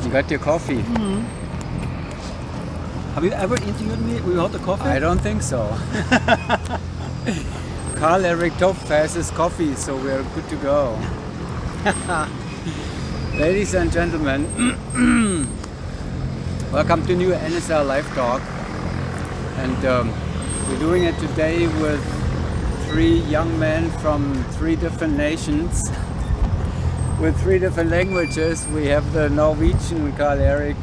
You got your coffee. Have you ever interviewed me without a coffee? I don't think so. Karl-Erik Topf has his coffee, so we're good to go. Ladies and gentlemen, welcome to new NSR Live Talk. And we're doing it today with 3 young men from 3 different nations with 3 different languages. We have the Norwegian Karl-Erik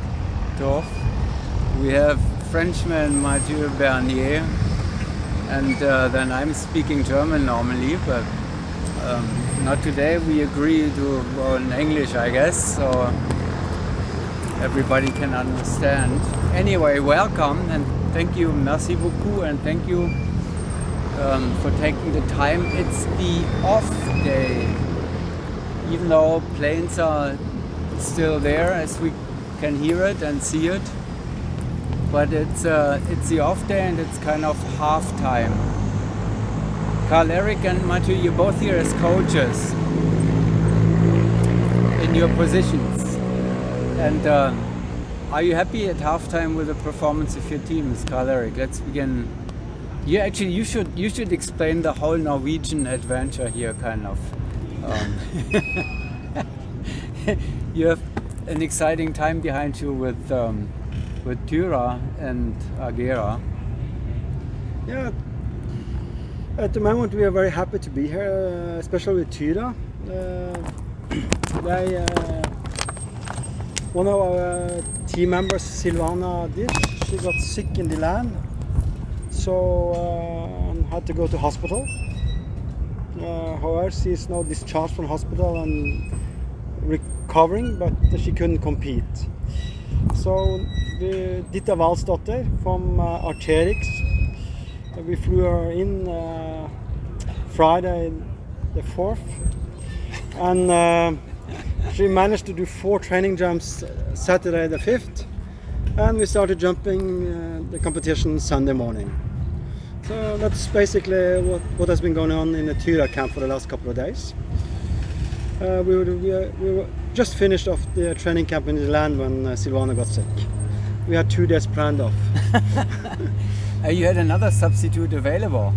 Topf, we have Frenchman Mathieu Bernier, and then I'm speaking German normally, but not today. We agree to go in English, I guess, so everybody can understand. Anyway, welcome and thank you, merci beaucoup, and thank you for taking the time. It's the off day, even though planes are still there as we can hear it and see it. But it's the off day and it's kind of half time. Karl-Erik and Mathieu, you're both here as coaches in your positions. And are you happy at halftime with the performance of your teams, Karl-Erik? Let's begin. You should explain the whole Norwegian adventure here, kind of. You have an exciting time behind you with Tyra and Agera. Yeah, at the moment we are very happy to be here, especially with Tyra. One of our team members, Silvana Dish, she got sick in the land, so had to go to hospital. However, she is now discharged from hospital and recovering, but she couldn't compete. So Dita Valsdotter from Arcterix, we flew her in Friday the 4th, and she managed to do 4 training jumps Saturday the 5th, and we started jumping the competition Sunday morning. So that's basically what has been going on in the Tyra camp for the last couple of days. We were just finished off the training camp in the land when Silvana got sick. We had 2 days planned off. You had another substitute available.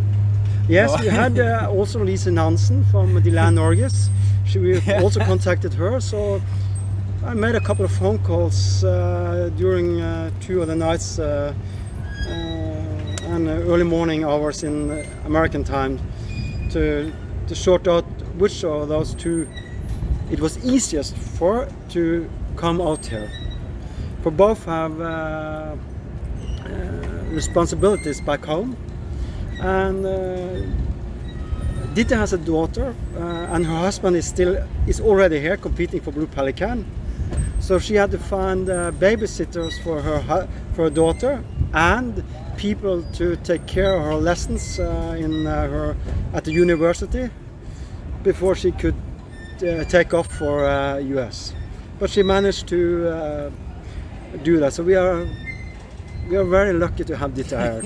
Yes, we had also Lise Nansen from the Land Norges. We also contacted her, so I made a couple of phone calls during 2 of the nights and early morning hours in American time to sort out which of those 2 it was easiest for to come out here. For both have responsibilities back home, and Dita has a daughter, and her husband is already here competing for Blue Pelican. So she had to find babysitters for her daughter and people to take care of her lessons at the university before she could take off for US. But she managed to do that. So we are very lucky to have Dita here.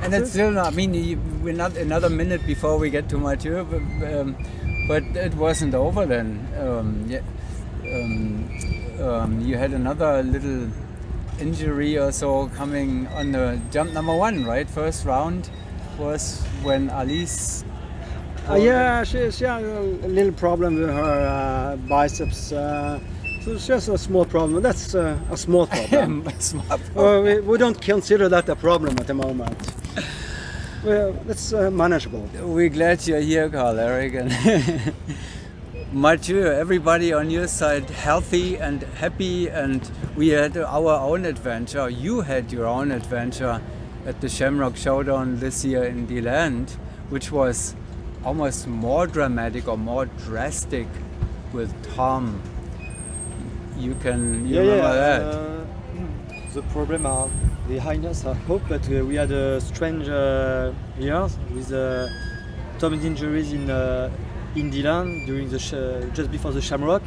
And it's still not, I mean, we're not another minute before we get to Mathieu, but it wasn't over then. You had another little injury or so coming on the jump number 1, right? First round was when Alice... Yeah, she had a little problem with her biceps. So it's just a small problem. That's a small problem. We don't consider that a problem at the moment. Well, that's manageable. We're glad you're here, Karl-Erik. And Mathieu, everybody on your side healthy and happy, and we had our own adventure. You had your own adventure at the Shamrock Showdown this year in the land, which was almost more dramatic or more drastic with Tom. You remember that? The problem are behind us, I hope, but we had a strange years with Tom's injuries in Dylan during just before the Shamrock,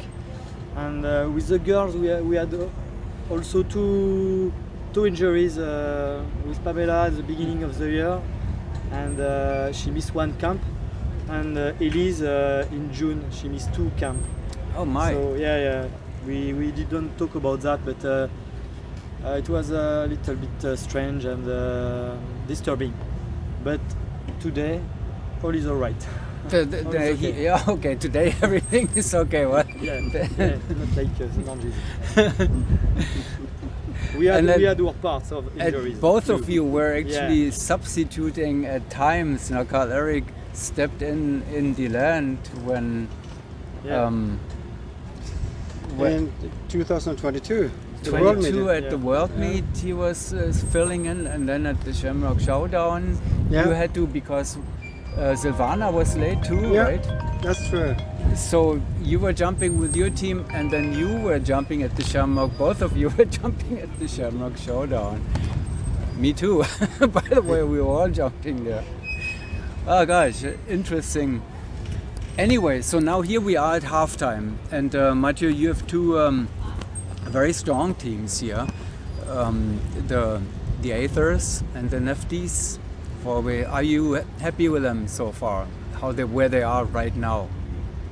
and with the girls we had also two injuries with Pamela at the beginning of the year, and she missed 1 camp, and Elise in June she missed 2 camps. Oh my! So yeah, We didn't talk about that, but it was a little bit strange and disturbing. But today, all is all right. Okay. Yeah, okay. Today everything is okay. What? Yeah, not like the non-Jesus. We had our parts of injuries. Both of you were actually substituting at times. Now, Carl Eric stepped in the land when. In 2022, the 22 at the World Meet, he was filling in, and then at the Shamrock Showdown, you had to, because Silvana was late too, right? That's true. So you were jumping with your team, and then you were jumping at the Shamrock. Both of you were jumping at the Shamrock Showdown. Me too. By the way, we were all jumping there. Oh gosh, interesting. Anyway, so now here we are at halftime, and Mathieu, you have two very strong teams here. The Aethers and the Nefties. Are you happy with them so far? Where they are right now?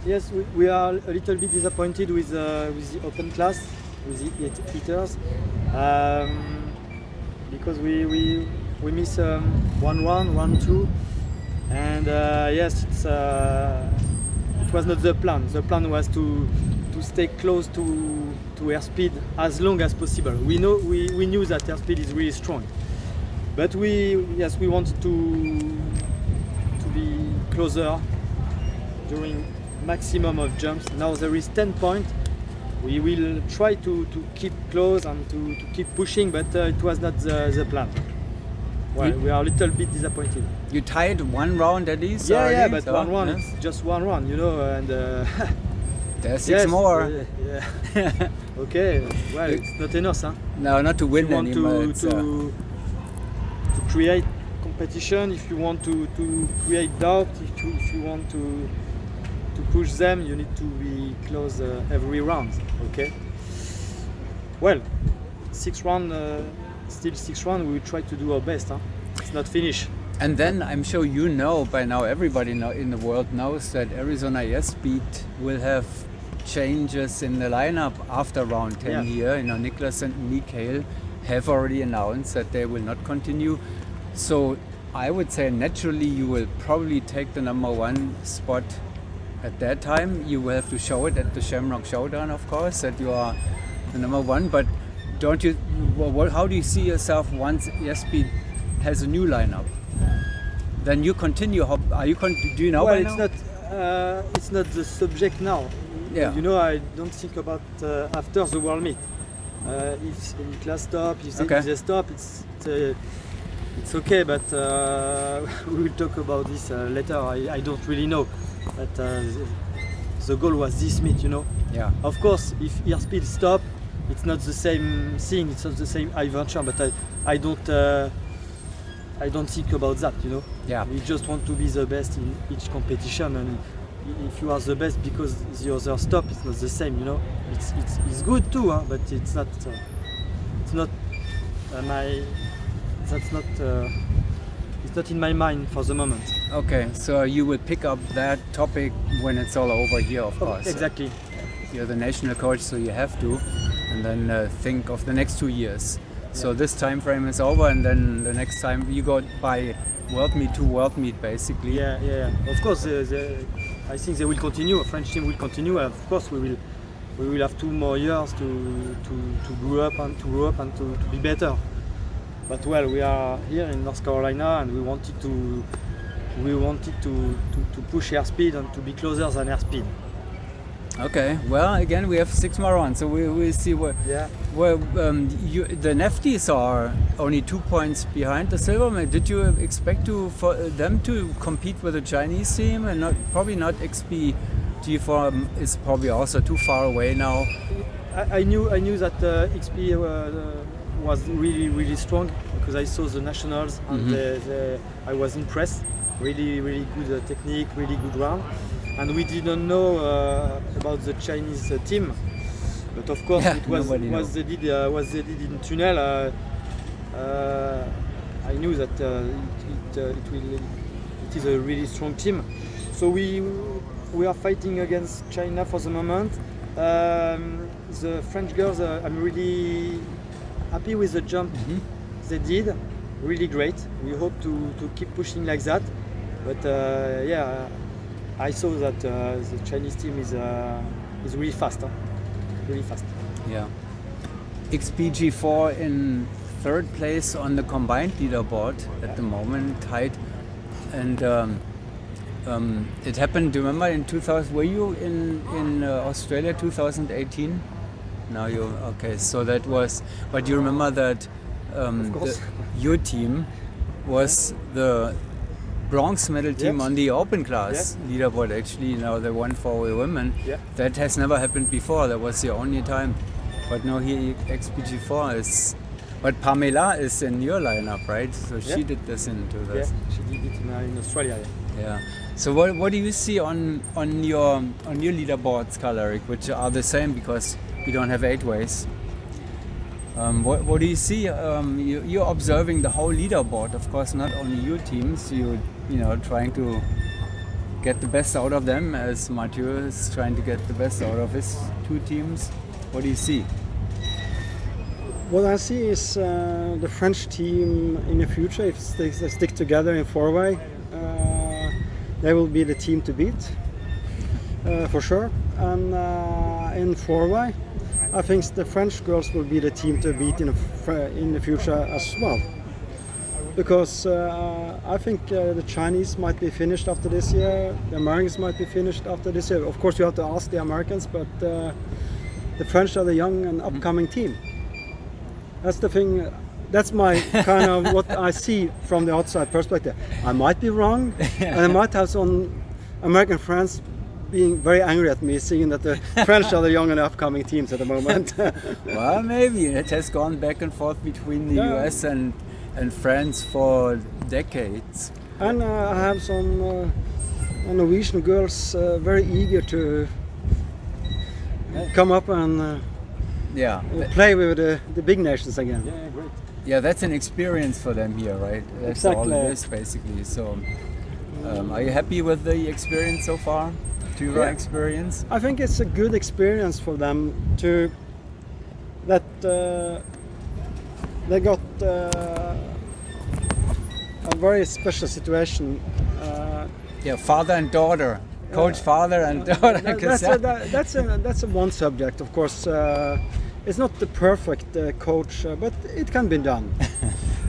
Yes, we are a little bit disappointed with the open class, with the Aethers, because we miss 1-1, 1-2, and yes, it was not the plan. The plan was to stay close to airspeed as long as possible. We knew that airspeed is really strong, but we wanted to be closer during maximum of jumps. Now there is 10 points. We will try to keep close and to keep pushing, but it was not the plan. Well, we are a little bit disappointed. You tied one round at least? Yeah, but 1-1, it's just 1 round, and there's 6 more. Yeah. Okay, well, it's not enough, huh? No, not to win anymore. If you want to create competition, if you want to create doubt, if you want to push them, you need to be close every round. Okay. Well, 6 round, still 6 round. We will try to do our best. Huh? It's not finished. And then I'm sure you know by now, everybody in the world knows that Arizona Airspeed will have changes in the lineup after round 10 here. Niklas and Mikael have already announced that they will not continue. So I would say naturally you will probably take the number 1 spot at that time. You will have to show it at the Shamrock Showdown, of course, that you are the number 1. But don't you? How do you see yourself once Airspeed has a new lineup? Then you continue. Do you know? Well, it's not the subject now. Yeah. I don't think about after the World Meet. If Niklas stop, if they stop, it's okay. But we will talk about this later. I don't really know. But the goal was this meet, Yeah. Of course, if airspeed stop, it's not the same thing. It's not the same adventure. But I don't think about that, Yeah. We just want to be the best in each competition, and if you are the best because the other stop, it's not the same, It's good too, but it's not. It's not It's not in my mind for the moment. Okay, so you will pick up that topic when it's all over here, of course. Exactly. You're the national coach, so you have to, and then think of the next 2 years. So this time frame is over, and then the next time you go by World Meet to World Meet, basically. Yeah. Of course, I think they will continue. A French team will continue. Of course, we will have 2 more years to grow up and to be better. But well, we are here in North Carolina, and we wanted to push airspeed and to be closer than airspeed. Okay. Well, again, we have 6 more rounds, so we'll see where. Yeah. Well, the Nefties are only 2 points behind the Silverman. Did you expect for them to compete with the Chinese team, and probably not XP G4 is probably also too far away now? I knew that XP was really strong because I saw the nationals, and I was impressed. Really good technique, really good round. And we didn't know about the Chinese team, but of course it was what they did in Tunnel. I knew that it is a really strong team. So we are fighting against China for the moment. the French girls, I'm really happy with the jump they did. Really great. We hope to keep pushing like that. But yeah, I saw that the Chinese team is really fast. Really fast. Yeah. XPG4 in third place on the combined leaderboard at the moment, tied. And it happened, do you remember in 2000, were you in Australia 2018? No, you, okay, so that was, but you remember that your team was the bronze medal team on the open class leaderboard, actually, you know, the one for women. Yeah. That has never happened before, that was the only time. But no, here XPG4 is, but Pamela is in your lineup, right? So she did this into this. Yeah, she did it in Australia. Yeah. So what do you see on your leaderboards, Karl-Erik, which are the same because we don't have 8 ways? What do you see? You're observing the whole leaderboard, of course, not only your teams. You know, trying to get the best out of them, as Mathieu is trying to get the best out of his 2 teams. What do you see? What I see is the French team in the future, if they stick together in 4-way, they will be the team to beat, for sure. And in 4-way, I think the French girls will be the team to beat in the future as well. Because I think the Chinese might be finished after this year, the Americans might be finished after this year. Of course, you have to ask the Americans, but the French are the young and upcoming team. That's the thing. That's my kind of what I see from the outside perspective. I might be wrong, and I might have some American friends being very angry at me, seeing that the French are the young and upcoming teams at the moment. Well, maybe it has gone back and forth between the US and France for decades. And I have some Norwegian girls very eager to come up and play with the big nations again. Yeah, great. Yeah, that's an experience for them here, right? That's all it is, basically. So, are you happy with the experience so far? Tura experience? I think it's a good experience for them to that they got a very special situation. Father and daughter. Coach, father and daughter. That's a one subject, of course. It's not the perfect coach, but it can be done.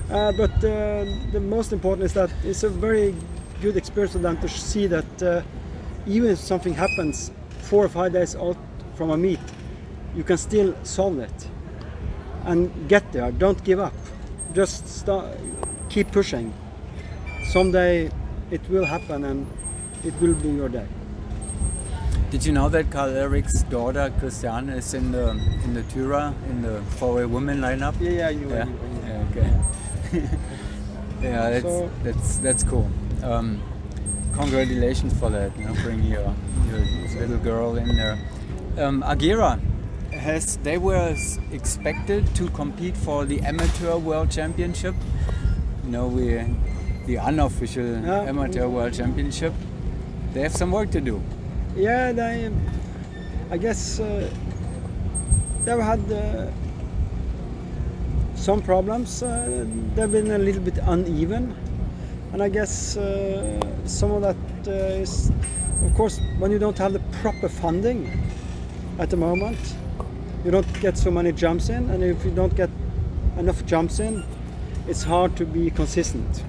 But the most important is that it's a very good experience for them to see that even if something happens 4 or 5 days out from a meet, you can still solve it and get there. Don't give up. Just keep pushing. Someday it will happen and it will be your day. Did you know that Karl-Erik's daughter Christiane is in the Tura, in the 4-way women lineup? Yeah, I knew. Yeah, okay. Yeah, that's cool. Congratulations for that, you know, bringing your little girl in there. Agera, they were expected to compete for the Amateur World Championship. You know, the unofficial Amateur World Championship. They have some work to do. Yeah, I guess they've had some problems. They've been a little bit uneven, and I guess some of that is, of course, when you don't have the proper funding at the moment, you don't get so many jumps in, and if you don't get enough jumps in, it's hard to be consistent.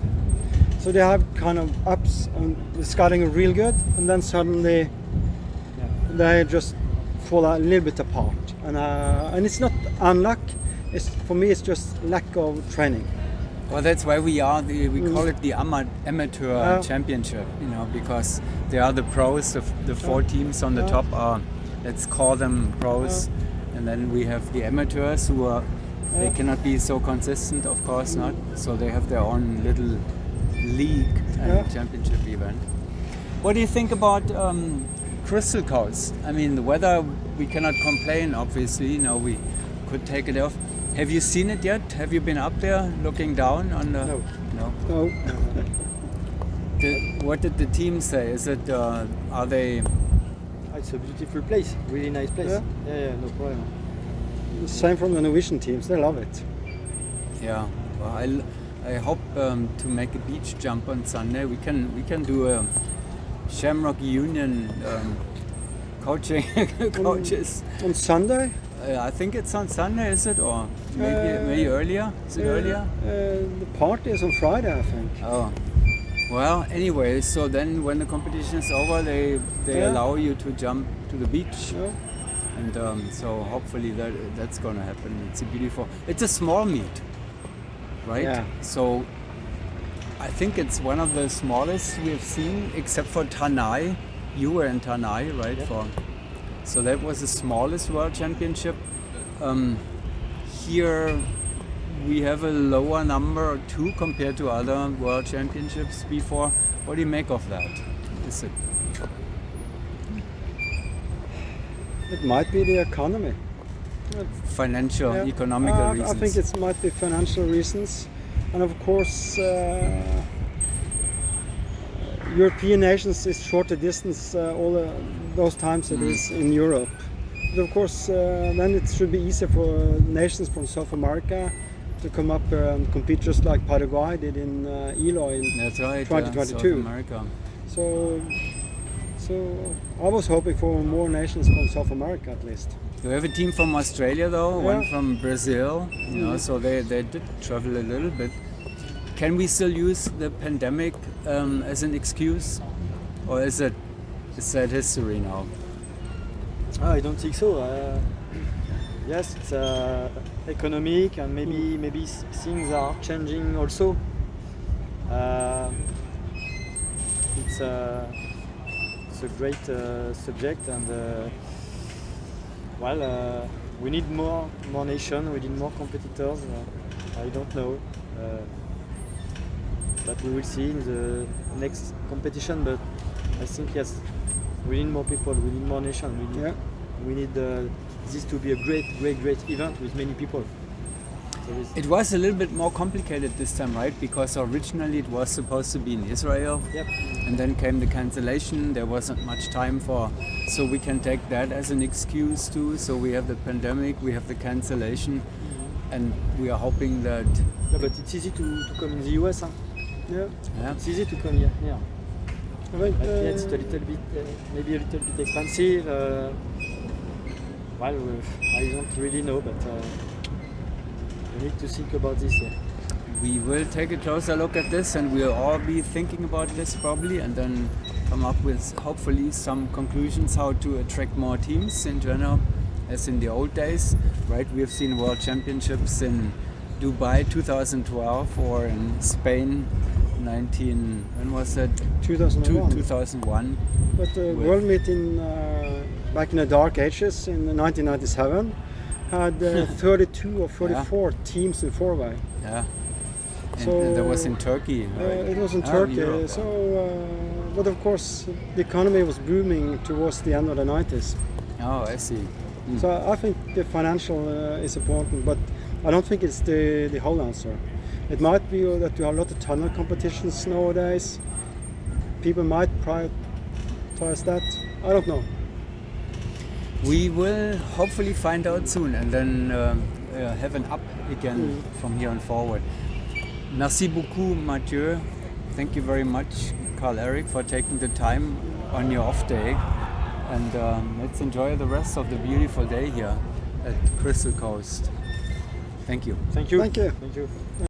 So they have kind of ups and skydiving real good, and then suddenly they just fall a little bit apart. And it's not unluck. For me, it's just lack of training. Well, that's why we call it the amateur championship, you know, because they are the pros. The 4 teams on the top are, let's call them pros, and then we have the amateurs who are. They cannot be so consistent, of course not. So they have their own little league and championship event. What do you think about crystal coast? I mean, the weather, we cannot complain, obviously. You know, we could take it off. Have you seen it yet? Have you been up there looking down on the? No. What did the team say? Is it? Are they? It's a beautiful place, really nice place. Yeah. Yeah, no problem. Same from the Norwegian teams, they love it. Yeah, well, I hope to make a beach jump on Sunday. We can do a Shamrock Union coaching coaches. On Sunday, I think it's on Sunday, is it, or maybe earlier? Is it earlier? the party is on Friday, I think. Oh, well. Anyway, so then when the competition is over, they Yeah. allow you to jump to the beach. Yeah. And so hopefully that's gonna happen. It's a beautiful. It's a small meet, right? Yeah. So I think it's one of the smallest we've seen, except for Tanai. You were in Tanai, right? Yeah. So that was the smallest world championship. Here we have a lower number too compared to other world championships before. What do you make of that? Is it? It might be the economy. Financial, Yeah. economical reasons. I think it might be financial reasons, and of course, European nations is shorter distance those times it is in Europe. But of course, then it should be easier for nations from South America to come up and compete just like Paraguay did in Ilo in That's right. 2022. South America. So I was hoping for more nations from South America at least. You have a team from Australia though, one Yeah. from Brazil, you know, so they did travel a little bit. Can we still use the pandemic as an excuse, or is that history now? I don't think so. Yes, it's economic, and maybe things are changing also. It's a great subject, and we need more nation, we need more competitors. I don't know, but we will see in the next competition. But I think yes, we need more people, we need more nation, we need this to be a great event with many people. It was a little bit more complicated this time, right? Because originally it was supposed to be in Israel, Yep. and then came the cancellation. There wasn't much time so we can take that as an excuse too. So we have the pandemic, we have the cancellation, and we are hoping that. Yeah, but it's easy to come in the US. Huh? Yeah. It's easy to come here. Yeah. I think, But yeah, it's a little bit, maybe a little bit expensive. I don't really know, but we need to think about this. Yeah. We will take a closer look at this, and we'll all be thinking about this probably, and then come up with hopefully some conclusions how to attract more teams in general, as in the old days, right? We have seen world championships in Dubai 2012 or in Spain when was that? 2001. 2001. But the World Meet back in the dark ages in 1997 had 32 or 34 teams in four-way. Yeah. So, and that was in Turkey, right? It was in Ah, Turkey. Europe. So, but of course, the economy was booming towards the end of the 90s. Oh, I see. So I think the financial is important, but I don't think it's the whole answer. It might be that you have a lot of tunnel competitions nowadays. People might prioritize that. I don't know. We will hopefully find out soon, and then have an up again from here on forward. Merci beaucoup, Mathieu. Thank you very much, Carl-Eric, for taking the time on your off day. And let's enjoy the rest of the beautiful day here at Crystal Coast. Thank you. Thank you. Thank you. Thank you.